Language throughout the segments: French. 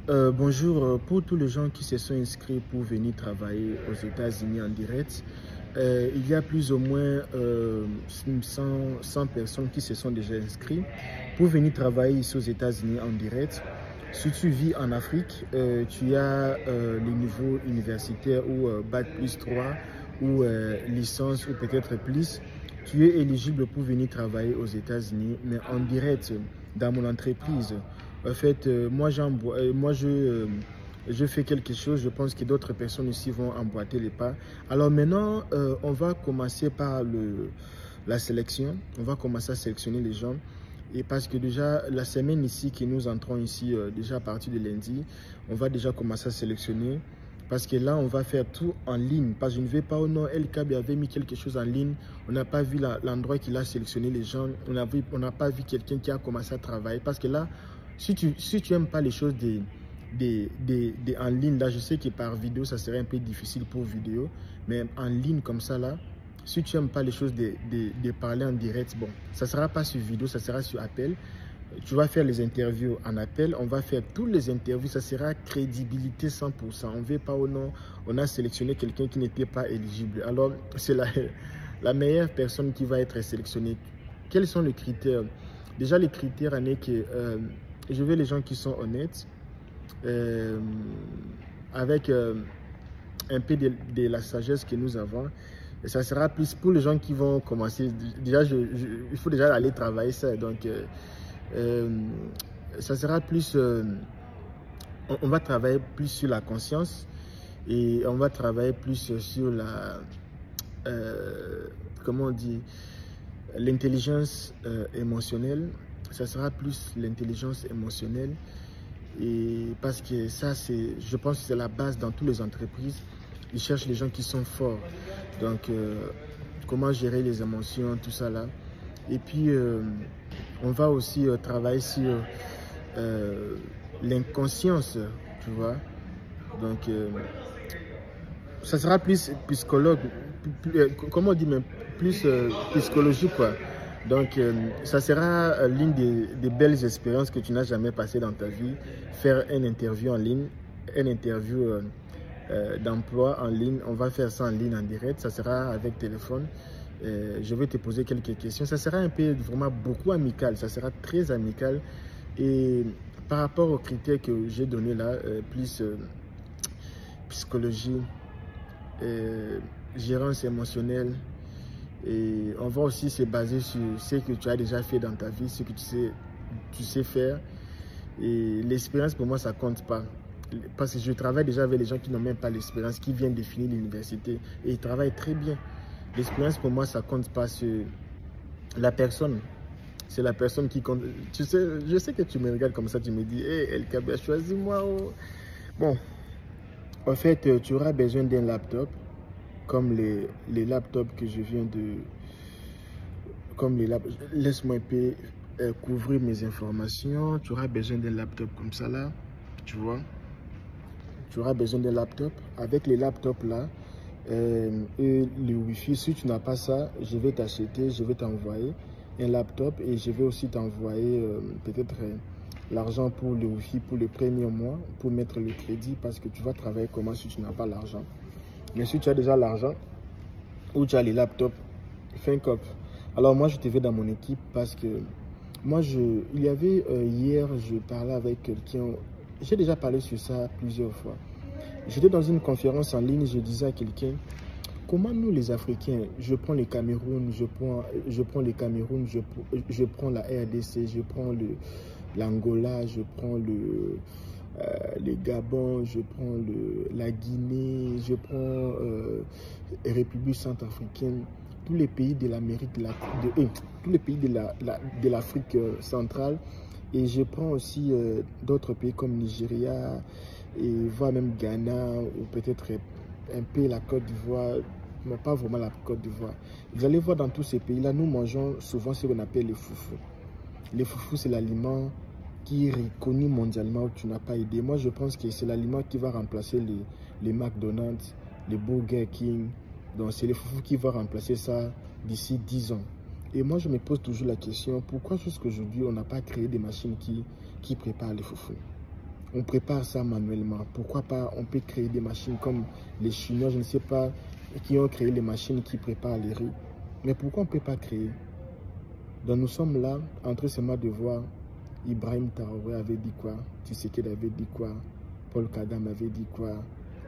Bonjour, pour tous les gens qui se sont inscrits pour venir travailler aux États-Unis en direct, il y a plus ou moins 100 personnes qui se sont déjà inscrites pour venir travailler ici aux États-Unis en direct. Si tu vis en Afrique, tu as le niveau universitaire ou Bac plus 3 ou licence ou peut-être plus. Tu es éligible pour venir travailler aux États-Unis, mais en direct dans mon entreprise. En fait, je fais quelque chose, je pense que d'autres personnes ici vont emboîter les pas. Alors maintenant, on va commencer par la sélection. On va commencer à sélectionner les gens. Et parce que déjà, la semaine ici, que nous entrons ici, déjà à partir de lundi, on va déjà commencer à sélectionner. Parce que là, on va faire tout en ligne. Parce que je ne vais pas, oh non, El Kaby avait mis quelque chose en ligne. On n'a pas vu l'endroit qu'il a sélectionné les gens. On n'a pas vu quelqu'un qui a commencé à travailler. Parce que là, si tu n'aimes pas les choses en ligne, là, je sais que par vidéo, ça serait un peu difficile pour vidéo. Mais en ligne comme ça, là, si tu n'aimes pas les choses de parler en direct, bon, ça ne sera pas sur vidéo, ça sera sur appel. Tu vas faire les interviews en appel, on va faire toutes les interviews, ça sera crédibilité 100%. On ne veut pas au nom, on a sélectionné quelqu'un qui n'était pas éligible. Alors, c'est la meilleure personne qui va être sélectionnée. Quels sont les critères? Déjà, les critères, je veux les gens qui sont honnêtes, avec un peu de la sagesse que nous avons. Et ça sera plus pour les gens qui vont commencer. Déjà, il faut déjà aller travailler ça. Donc, ça sera plus, on va travailler plus sur la conscience et on va travailler plus sur comment on dit, l'intelligence émotionnelle. Ça sera plus l'intelligence émotionnelle et parce que ça, je pense que c'est la base dans toutes les entreprises. Ils cherchent les gens qui sont forts. Donc, comment gérer les émotions, tout ça là. Et puis, on va aussi travailler sur l'inconscience, tu vois. Donc, ça sera plus psychologue, comment on dit même, plus psychologique, quoi. Donc, ça sera l'une des belles expériences que tu n'as jamais passées dans ta vie. Faire une interview en ligne, une interview d'emploi en ligne. On va faire ça en ligne, en direct. Ça sera avec téléphone. Je vais te poser quelques questions. Ça sera un peu vraiment beaucoup amical. Ça sera très amical. Et par rapport aux critères que j'ai donnés là, plus psychologie, gérance émotionnelle, et on va aussi se baser sur ce que tu as déjà fait dans ta vie, ce que tu sais faire. Et l'expérience, pour moi, ça ne compte pas. Parce que je travaille déjà avec les gens qui n'ont même pas l'expérience, qui viennent de finir l'université. Et ils travaillent très bien. L'expérience, pour moi, ça ne compte pas sur la personne. C'est la personne qui compte. Tu sais, je sais que tu me regardes comme ça, tu me dis, hé, El Kaby, choisis-moi. Oh. Bon, en fait, tu auras besoin d'un laptop, comme les laptops que je viens de... Comme les laptops. Laisse-moi un peu couvrir mes informations. Tu auras besoin d'un laptop comme ça, là. Tu vois? Tu auras besoin d'un laptop. Avec les laptops, là, et le Wi-Fi, si tu n'as pas ça, je vais t'acheter, je vais t'envoyer un laptop et je vais aussi t'envoyer peut-être l'argent pour le Wi-Fi pour le premier mois, pour mettre le crédit parce que tu vas travailler comment si tu n'as pas l'argent. Mais si tu as déjà l'argent ou tu as les laptops, fais un cop. Alors moi, je te vais dans mon équipe parce que moi, il y avait hier, je parlais avec quelqu'un, j'ai déjà parlé sur ça plusieurs fois. J'étais dans une conférence en ligne, je disais à quelqu'un, comment nous les Africains, je prends le Cameroun, je prends le Cameroun, je prends la RDC, je prends l'Angola, je prends le Gabon, je prends la Guinée, je prends République centrafricaine, tous les pays de l'Amérique, tous les pays de l'Afrique centrale, et je prends aussi d'autres pays comme Nigeria, et voire même Ghana, ou peut-être un peu la Côte d'Ivoire, mais pas vraiment la Côte d'Ivoire. Vous allez voir dans tous ces pays-là, nous mangeons souvent ce qu'on appelle les foufous. Les foufous, c'est l'aliment qui est reconnu mondialement où tu n'as pas idée. Moi, je pense que c'est l'aliment qui va remplacer les McDonald's, les Burger King. Donc, c'est les foufous qui vont remplacer ça d'ici 10 ans. Et moi, je me pose toujours la question, pourquoi jusqu'aujourd'hui, on n'a pas créé des machines qui préparent les foufous? on prépare ça manuellement. Pourquoi pas, on peut créer des machines comme les Chinois, je ne sais pas, qui ont créé les machines qui préparent les riz. Mais pourquoi on ne peut pas créer? Donc nous sommes là, en train seulement de voir Ibrahim Traoré avait dit quoi, Tshisekedi avait dit quoi, Paul Kagame avait dit quoi,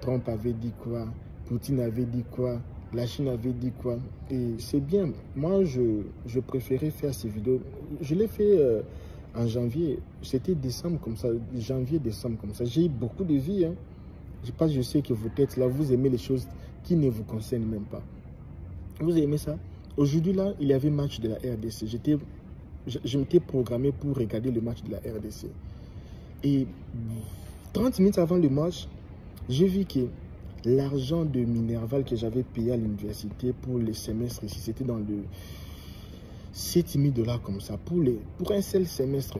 Trump avait dit quoi, Poutine avait dit quoi, la Chine avait dit quoi. Et c'est bien. Moi, je préférais faire ces vidéos. Je l'ai fait en janvier. C'était décembre comme ça, janvier, décembre comme ça. J'ai eu beaucoup de vie. Hein. Je sais que vous êtes là, vous aimez les choses qui ne vous concernent même pas. Vous aimez ça? Aujourd'hui, là, il y avait match de la RDC. Je m'étais programmé pour regarder le match de la RDC. Et 30 minutes avant le match, j'ai vu que l'argent de Minerval que j'avais payé à l'université pour les semestres ici, c'était dans le 7 000 $ comme ça, pour un seul semestre.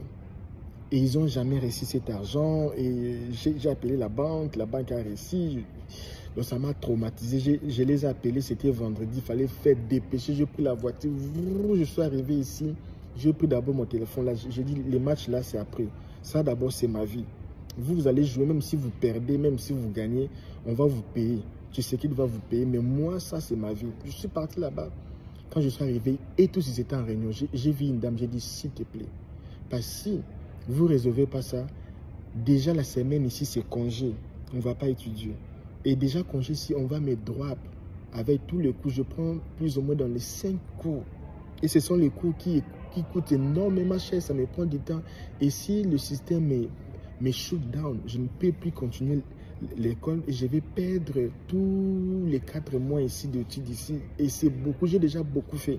Et ils n'ont jamais reçu cet argent. Et j'ai appelé la banque a reçu. Donc ça m'a traumatisé. Je les ai appelés, c'était vendredi, il fallait faire dépêcher. J'ai pris la voiture, je suis arrivé ici. J'ai pris d'abord mon téléphone là. J'ai dit, les matchs là, c'est après. Ça d'abord, c'est ma vie. Vous allez jouer, même si vous perdez, même si vous gagnez, on va vous payer. Je sais qu'il va vous payer, mais moi, ça, c'est ma vie. Je suis parti là-bas. Quand je suis arrivé, et tous ils étaient en réunion, j'ai vu une dame, j'ai dit, s'il te plaît, parce que si vous ne résolvez pas ça, déjà la semaine ici, c'est congé. On ne va pas étudier. Et déjà, congé ici, on va mettre droit avec tous les cours. Je prends plus ou moins dans les 5 cours. Et ce sont les cours qui coûtent énormément cher, ça me prend du temps. Et si le système me shoot down, je ne peux plus continuer l'école et je vais perdre tous les 4 mois ici d'études ici. Et c'est beaucoup, j'ai déjà beaucoup fait.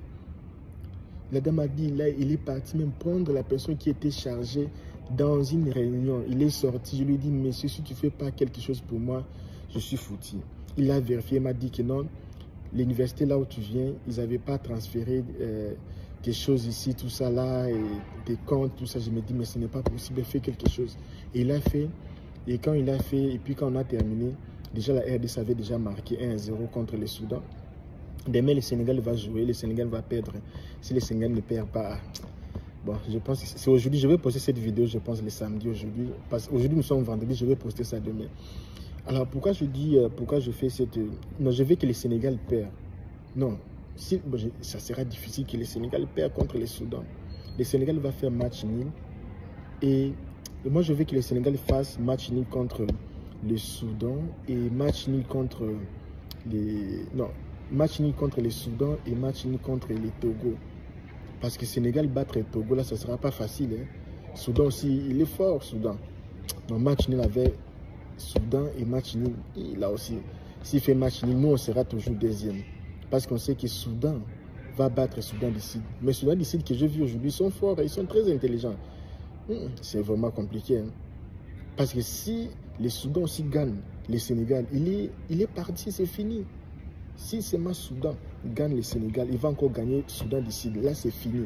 La dame a dit, là, il est parti même prendre la personne qui était chargée dans une réunion. Il est sorti, je lui ai dit, monsieur, si tu ne fais pas quelque chose pour moi, je suis foutu. Il a vérifié, il m'a dit que non, l'université là où tu viens, ils n'avaient pas transféré des choses ici, tout ça là, et des comptes, tout ça. Je me dis, mais ce n'est pas possible, fais quelque chose. Et il a fait, et quand il a fait, et puis quand on a terminé, déjà la RDC avait déjà marqué 1-0 contre le Soudan. Demain, le Sénégal va jouer, le Sénégal va perdre. Si le Sénégal ne perd pas, bon, je pense que c'est aujourd'hui, je vais poster cette vidéo, je pense le samedi aujourd'hui. Parce qu'aujourd'hui, nous sommes vendredi, je vais poster ça demain. Alors, pourquoi je dis, pourquoi je fais cette... Non, je veux que le Sénégal perd. Non, bon, ça sera difficile que le Sénégal perd contre le Soudan. Le Sénégal va faire match nul. Et moi, je veux que le Sénégal fasse match nul contre le Soudan et match nul contre les... Non, match nul contre le Soudan et match nul contre les Togo. Parce que Sénégal battre le Togo, là, ça ne sera pas facile. Hein. Soudan aussi, il est fort, Soudan. Donc, match nul avec Soudan et match nul, et là aussi, s'il fait match nul, nous, on sera toujours deuxième. Parce qu'on sait que Soudan va battre Soudan du Sud. Mais Soudan du Sud que j'ai vu aujourd'hui, ils sont forts, ils sont très intelligents. C'est vraiment compliqué. Hein. Parce que si les Soudan aussi gagnent le Sénégal, il est parti, c'est fini. Si seulement Soudan gagne le Sénégal, il va encore gagner Soudan du Sud. Là, c'est fini.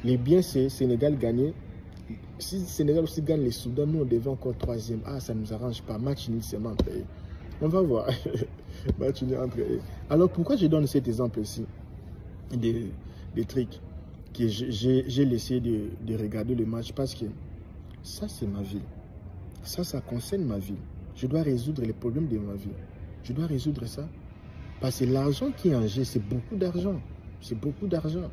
Les biens, c'est Sénégal gagner. Si le Sénégal aussi gagne le Soudan, nous, on devait encore 3e. Ah, ça ne nous arrange pas. Match nul seulement payé. On va voir. Match nul entre eux. Alors, pourquoi je donne cet exemple ici des trucs que j'ai laissé de regarder le match? Parce que ça, c'est ma vie. Ça concerne ma vie. Je dois résoudre les problèmes de ma vie. Je dois résoudre ça. Parce que l'argent qui est en jeu, c'est beaucoup d'argent. C'est beaucoup d'argent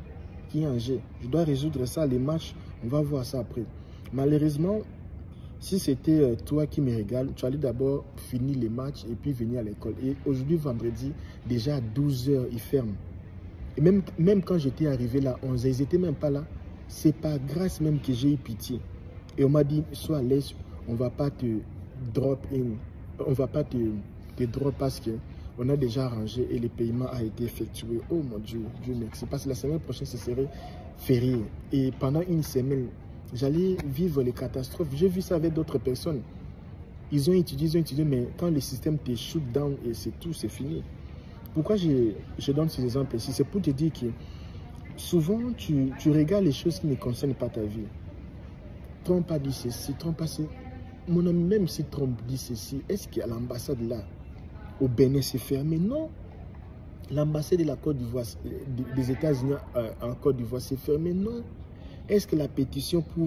qui est en jeu. Je dois résoudre ça, les matchs, on va voir ça après. Malheureusement, si c'était toi qui me régales, tu allais d'abord finir les matchs et puis venir à l'école. Et aujourd'hui, vendredi, déjà à 12 h, ils ferment. Et même quand j'étais arrivé là, 11 h, ils n'étaient même pas là. C'est par grâce même que j'ai eu pitié. Et on m'a dit, sois à l'aise, on ne va pas te drop in. On ne va pas te drop parce que on a déjà arrangé et le paiement a été effectué. Oh mon Dieu, Dieu merci. Parce que la semaine prochaine, ce serait férié. Et pendant une semaine, j'allais vivre les catastrophes. J'ai vu ça avec d'autres personnes. Ils ont étudié, mais quand le système te shoot down et c'est tout, c'est fini. Pourquoi je donne ces exemples ici? C'est pour te dire que souvent, tu regardes les choses qui ne concernent pas ta vie. Trump a dit ceci, Trump a dit... Mon ami, même si Trump dit ceci, est-ce qu'à l'ambassade là, au Bénin, c'est fermé? Non. L'ambassade de la Côte d'Ivoire, des États-Unis en Côte d'Ivoire, c'est fermé? Non. Est-ce que la pétition pour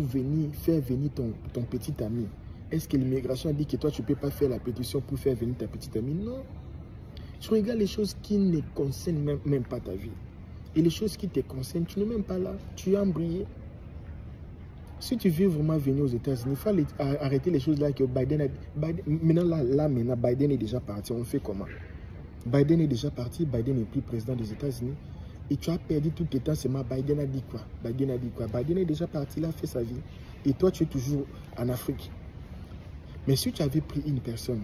faire venir ton petit ami Est-ce que l'immigration a dit que toi, tu ne peux pas faire la pétition pour faire venir ta petite amie? Non. Tu regardes les choses qui ne concernent même pas ta vie. Et les choses qui te concernent, tu n'es même pas là. Tu es embrayé. Si tu veux vraiment venir aux États-Unis, il faut arrêter les choses là que Biden a... Maintenant, Biden est déjà parti. On fait comment? Biden est déjà parti. Biden n'est plus président des États-Unis. Et tu as perdu tout le temps. C'est moi. Biden a dit quoi? Biden a dit quoi? Biden est déjà parti. Il a fait sa vie. Et toi, tu es toujours en Afrique. Mais si tu avais pris une personne,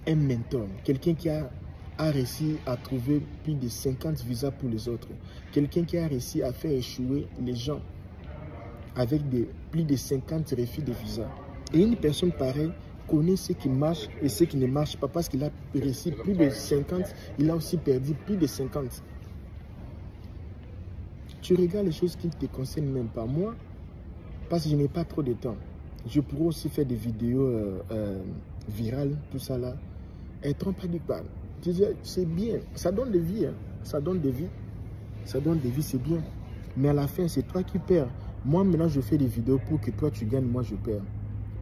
un mentor, quelqu'un qui a réussi à trouver plus de 50 visas pour les autres, quelqu'un qui a réussi à faire échouer les gens avec plus de 50 refus de visa. Et une personne pareille connaît ce qui marche et ce qui ne marche pas parce qu'il a réussi plus de 50, il a aussi perdu plus de 50. Tu regardes les choses qui ne te concernent même pas. Moi, parce que je n'ai pas trop de temps, je pourrais aussi faire des vidéos virales, tout ça là. Et trompe pas du pas. C'est bien, ça donne des vies, hein. Ça donne des vies. Ça donne des vies, c'est bien. Mais à la fin, c'est toi qui perds. Moi, maintenant, je fais des vidéos pour que toi, tu gagnes, moi, je perds.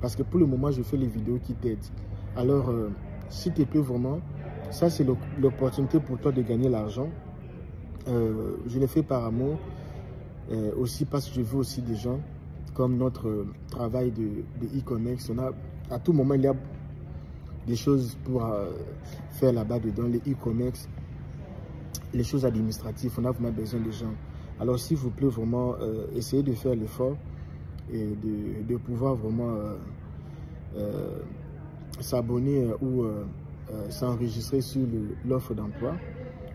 Parce que pour le moment, je fais les vidéos qui t'aident. Alors, si tu peux vraiment, ça, c'est l'opportunité pour toi de gagner l'argent. Je le fais par amour. Aussi parce que je veux aussi des gens comme notre travail de e-commerce. À tout moment, il y a des choses pour faire là-bas dedans, les e-commerce, les choses administratives. On a vraiment besoin de gens. Alors, s'il vous plaît, vraiment, essayez de faire l'effort et de pouvoir vraiment s'abonner ou s'enregistrer sur l'offre d'emploi.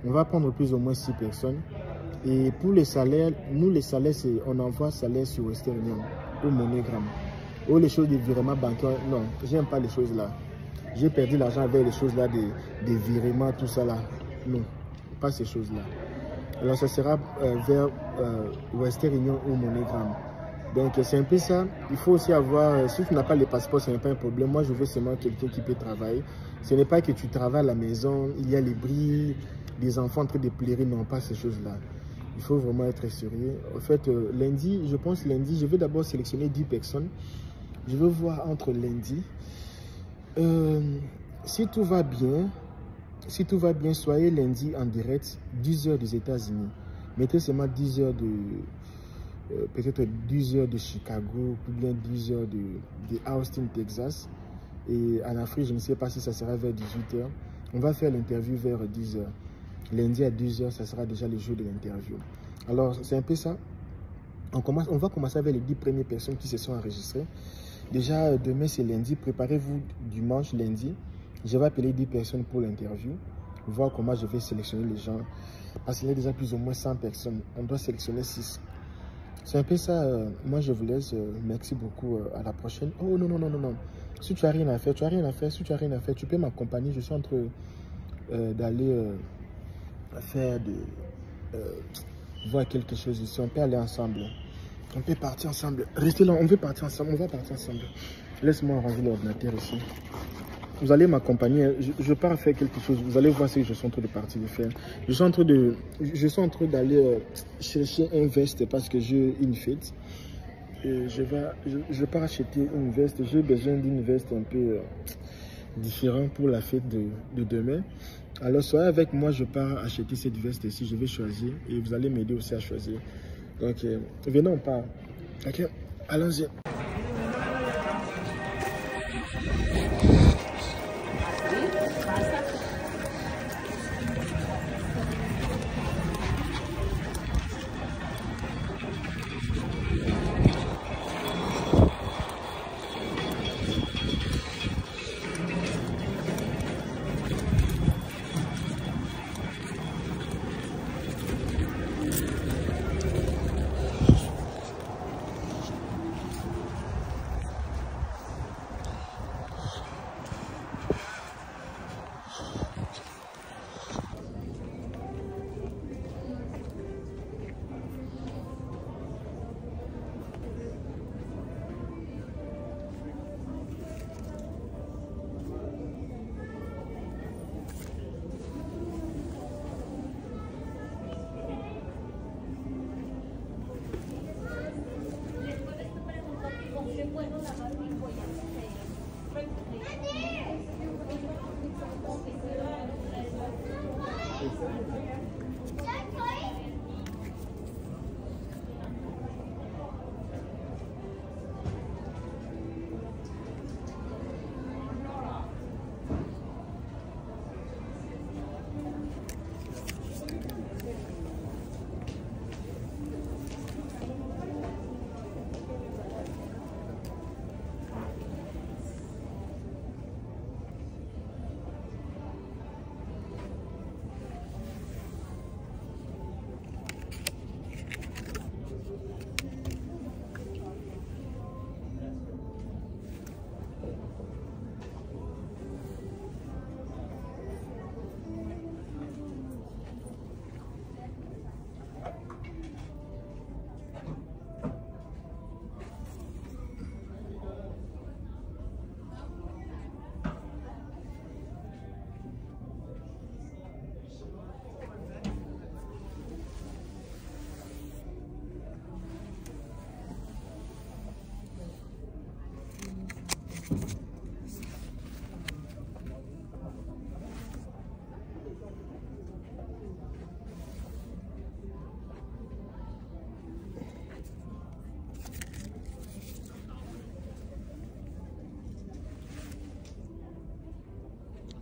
On va prendre plus ou moins 6 personnes. Et pour les salaires, nous, les salaires, on envoie salaire sur Western Union ou MoneyGram. Ou les choses de virement bancaire, non, j'aime pas les choses là. J'ai perdu l'argent avec les choses là, des virements, tout ça là. Non, pas ces choses là. Alors, ça sera vers Western Union ou MoneyGram. Donc, c'est un peu ça. Il faut aussi avoir, si tu n'as pas le passeport, ce n'est pas un problème. Moi, je veux seulement quelqu'un qui peut travailler. Ce n'est pas que tu travailles à la maison, il y a les bris, des enfants en train de pleurer, non, pas ces choses-là. Il faut vraiment être sérieux. En fait, lundi, je pense lundi, je vais d'abord sélectionner 10 personnes. Je veux voir entre lundi. Si tout va bien, soyez lundi en direct, 10 heures des États-Unis. Mettez seulement 10 heures de... peut-être 10 heures de Chicago, ou bien 10 heures de Austin, Texas. Et en Afrique, je ne sais pas si ça sera vers 18 heures. On va faire l'interview vers 10 heures. Lundi à 10 heures, ça sera déjà le jour de l'interview. Alors, c'est un peu ça. On va commencer avec les 10 premières personnes qui se sont enregistrées. Déjà, demain, c'est lundi. Préparez-vous dimanche, lundi. Je vais appeler 10 personnes pour l'interview. Voir comment je vais sélectionner les gens. Parce qu'il y a déjà plus ou moins 100 personnes. On doit sélectionner 6. C'est un peu ça. Moi, je vous laisse. Merci beaucoup. À la prochaine. Oh, non, non, non, non, non. Si tu n'as rien à faire, tu n'as rien à faire. Si tu n'as rien à faire, tu peux m'accompagner. Je suis en train d'aller faire voir quelque chose ici. On peut aller ensemble. On peut partir ensemble. Restez là, on veut partir ensemble. On va partir ensemble. Laisse-moi ranger l'ordinateur ici. Vous allez m'accompagner. Je pars faire quelque chose. Vous allez voir ce que je suis en train de partir de faire. Je suis en train d'aller chercher un veste parce que j'ai une fête. Et je pars acheter une veste. J'ai besoin d'une veste un peu différente pour la fête de demain. Alors, soyez avec moi. Je pars acheter cette veste ici. Je vais choisir. Et vous allez m'aider aussi à choisir. Donc, venez, on part. Ok, allons-y.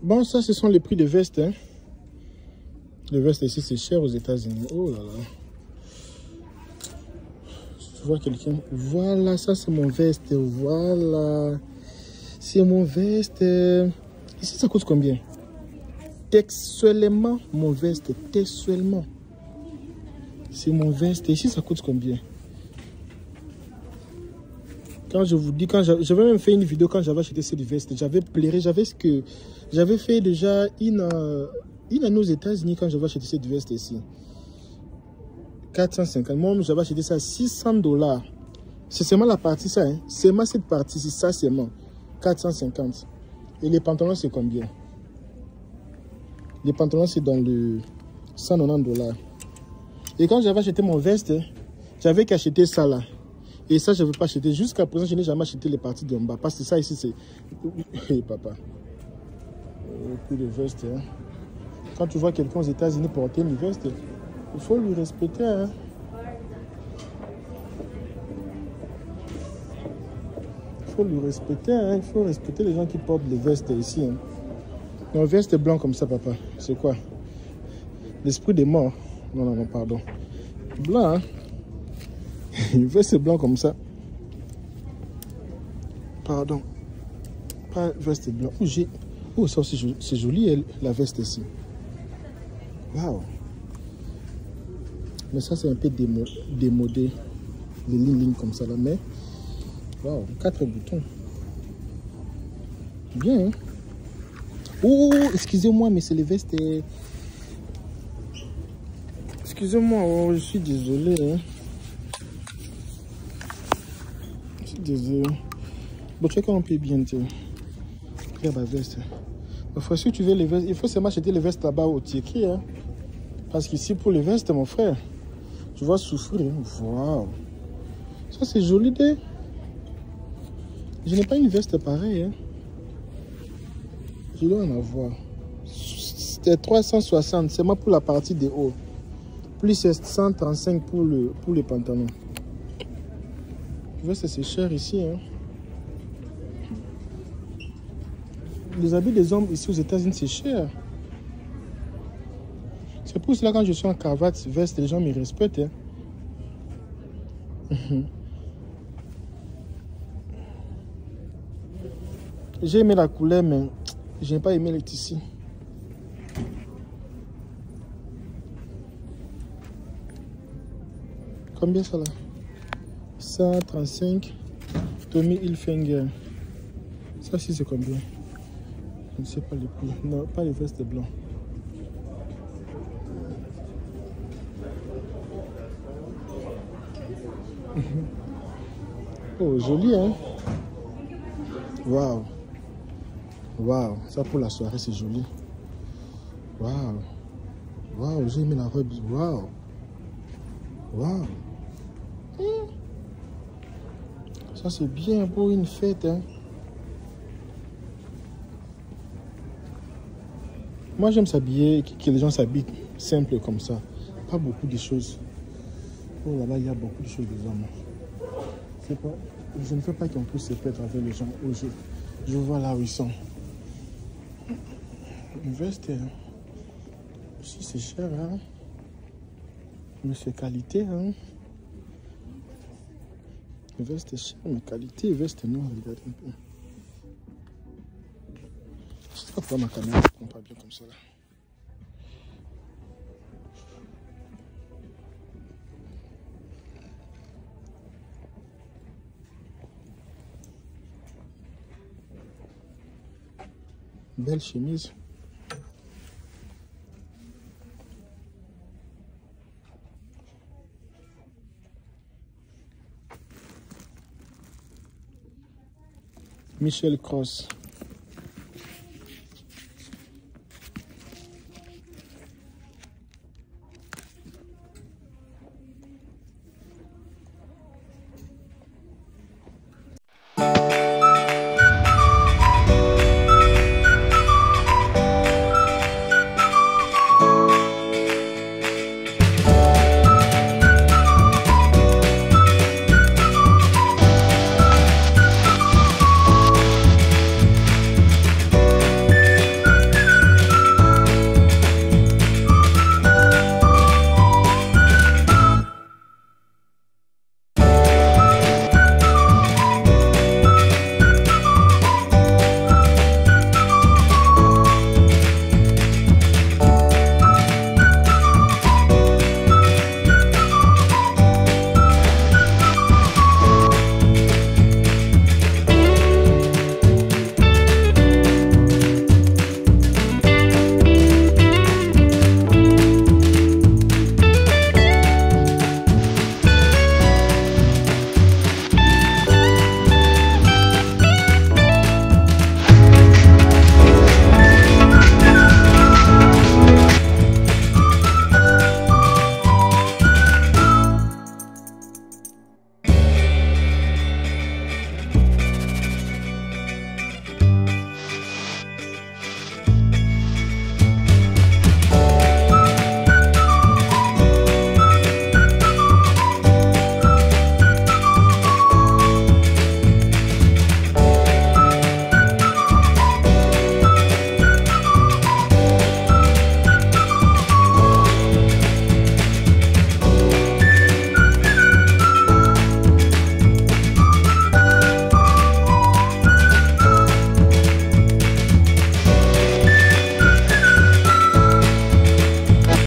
Bon, ça, ce sont les prix de vestes. Hein. Les vestes ici, c'est cher aux États-Unis. Oh là là. Tu vois quelqu'un? Voilà, ça, c'est mon veste. Voilà. C'est mon veste. Ici, ça coûte combien? Textuellement, mon veste. Textuellement. C'est mon veste. Ici, ça coûte combien? Quand je vous dis, quand j'avais même fait une vidéo quand j'avais acheté cette veste, j'avais pleuré, j'avais fait déjà une année aux États-Unis quand j'avais acheté cette veste ici. 450. Moi, j'avais acheté ça à $600. C'est seulement la partie ça, hein. C'est seulement cette partie, c'est ça seulement. 450. Et les pantalons, c'est combien? Les pantalons, c'est dans le $190. Et quand j'avais acheté mon veste, j'avais qu'acheter ça là. Et ça, je ne veux pas acheter. Jusqu'à présent, je n'ai jamais acheté les parties d'en bas. Parce que ça ici, c'est... Hey, papa. Plus de veste. Hein. Quand tu vois quelqu'un aux États-Unis porter une veste, il faut lui respecter. Hein. Il faut lui respecter. Hein. Il faut respecter les gens qui portent les vestes ici. Hein. Une veste blanc comme ça, papa. C'est quoi? L'esprit des morts. Non, pardon. Blanc, hein. Une veste blanc comme ça. Pardon. Pas veste blanc. Oh, ça aussi, c'est joli, la veste ici. Waouh. Mais ça, c'est un peu démodé. Les lignes comme ça, là. Mais, waouh, 4 boutons. Bien, hein. Oh, excusez-moi, mais c'est les vestes. Excusez-moi, oh, je suis désolé, hein. Désolé. Bon, tu sais qu'on peut bien dire. Regarde ma veste. Mon frère, si tu veux les vestes, il faut seulement acheter les vestes là-bas au Tiki. Hein? Parce qu'ici, pour les vestes, mon frère, tu vas souffrir. Waouh. Ça, c'est joli. Je n'ai pas une veste pareille. Hein? Je dois en avoir. C'était 360, c'est moi pour la partie des hauts. Plus 135 pour les pantalons. Tu vois, c'est cher ici. Hein. Les habits des hommes ici aux États-Unis, c'est cher. C'est pour cela quand je suis en cravate, veste, les gens me respectent. Hein. J'ai aimé la couleur, mais je n'ai pas aimé les tissus. Combien ça là? 135 Tommy Hilfiger. Ça aussi c'est combien? Je ne sais pas les prix. Non, pas les vestes blancs. Oh, joli, hein? Waouh! Waouh! Ça pour la soirée, c'est joli. Waouh! Waouh, j'ai aimé la robe. Waouh! Waouh! Ça, c'est bien pour une fête, hein? Moi, j'aime s'habiller, que les gens s'habillent simple comme ça. Pas beaucoup de choses. Oh là là, il y a beaucoup de choses des hommes. Pas, je ne veux pas qu'on puisse se perdre avec les gens. Oh, je vois là où ils sont. Une veste, si c'est cher, hein? Mais c'est qualité, hein? Une veste est cher, mais qualité, veste non, regarde un peu. Je sais pas pourquoi ma caméra ne prend pas bien comme ça là. Belle chemise. Michel Cross.